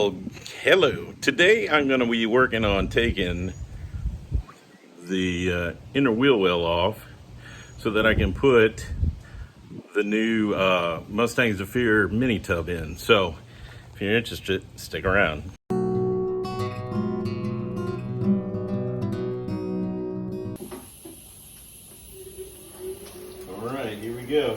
Hello, today I'm going to be working on taking the inner wheel well off so that I can put the new Mustang Zephyr mini tub in. So if you're interested, stick around. All right, here we go.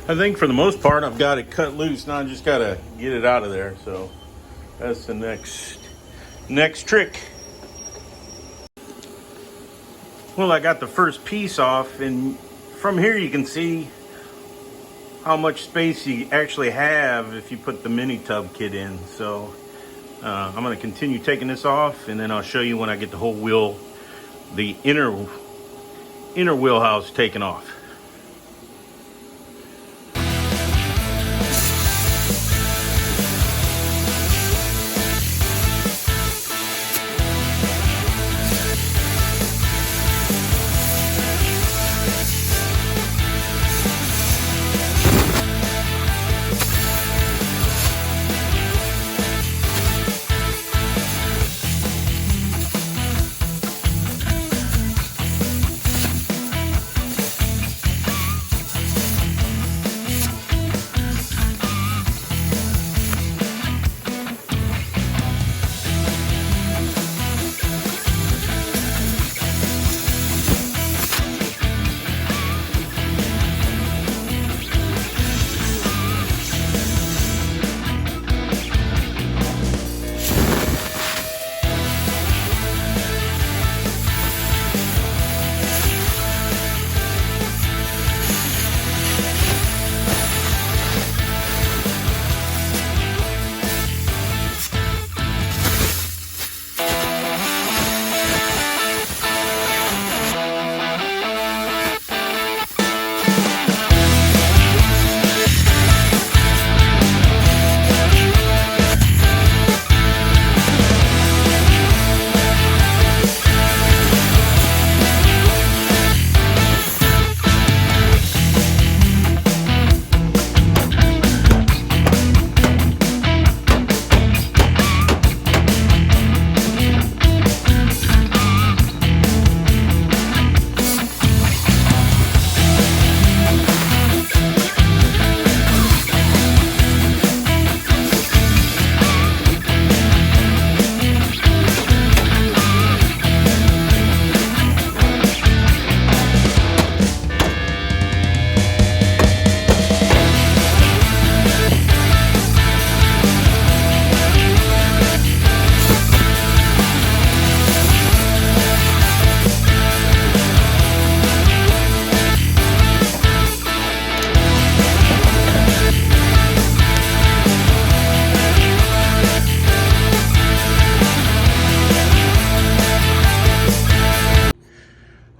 I think for the most part I've got it cut loose. Now I just got to get it out of there. So that's the next trick. Well, I got the first piece off, and from here you can see how much space you actually have if you put the mini tub kit in. So I'm going to continue taking this off, and then I'll show you when I get the whole wheel, the inner wheelhouse taken off.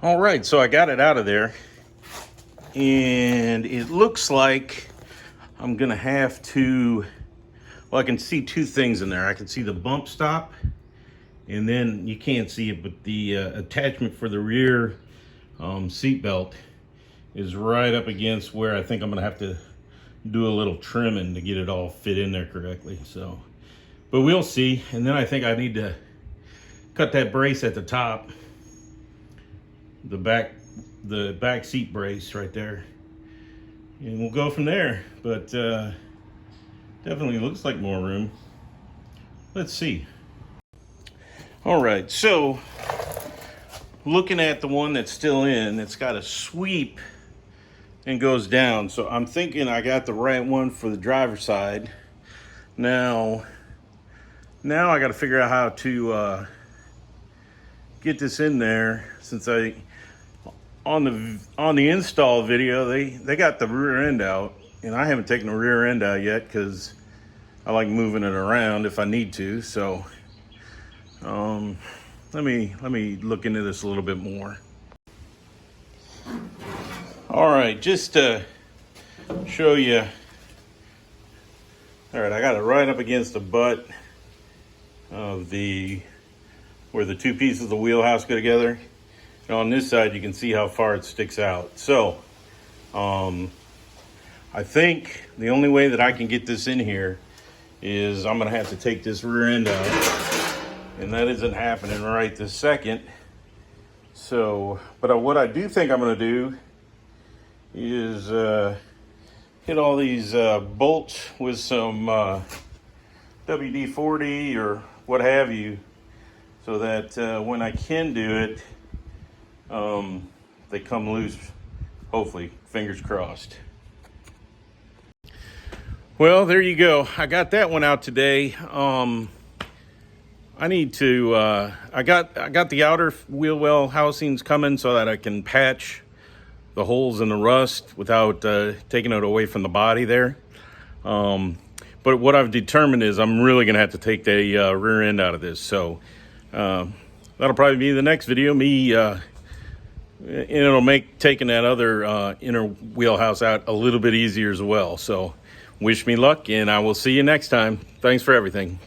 All right, so I got it out of there, and it looks like I'm gonna have to, well, I can see two things in there. I can see the bump stop, and then you can't see it, but the attachment for the rear seat belt is right up against where I think I'm gonna have to do a little trimming to get it all fit in there correctly. So, but we'll see. And then I think I need to cut that brace at the top, the back seat brace right there, and we'll go from there. But definitely looks like more room. Let's see. All right, so looking at the one that's still in, it's got a sweep and goes down. So I'm thinking I got the right one for the driver's side. Now I got to figure out how to get this in there, since on the install video they got the rear end out, and I haven't taken the rear end out yet because I like moving it around if I need to. So let me look into this a little bit more. All right, just to show you. All right, I got it right up against the butt of where the two pieces of the wheelhouse go together. And on this side, you can see how far it sticks out. So I think the only way that I can get this in here is I'm gonna have to take this rear end out, and that isn't happening right this second. So, but what I do think I'm gonna do is hit all these bolts with some WD-40 or what have you, so that when I can do it, they come loose, hopefully, fingers crossed. Well, there you go. I got that one out today. I need to, I got the outer wheel well housings coming so that I can patch the holes in the rust without taking it away from the body there. But what I've determined is I'm really gonna have to take the rear end out of this. So that'll probably be the next video, me, and it'll make taking that other inner wheelhouse out a little bit easier as well. So wish me luck, and I will see you next time. Thanks for everything.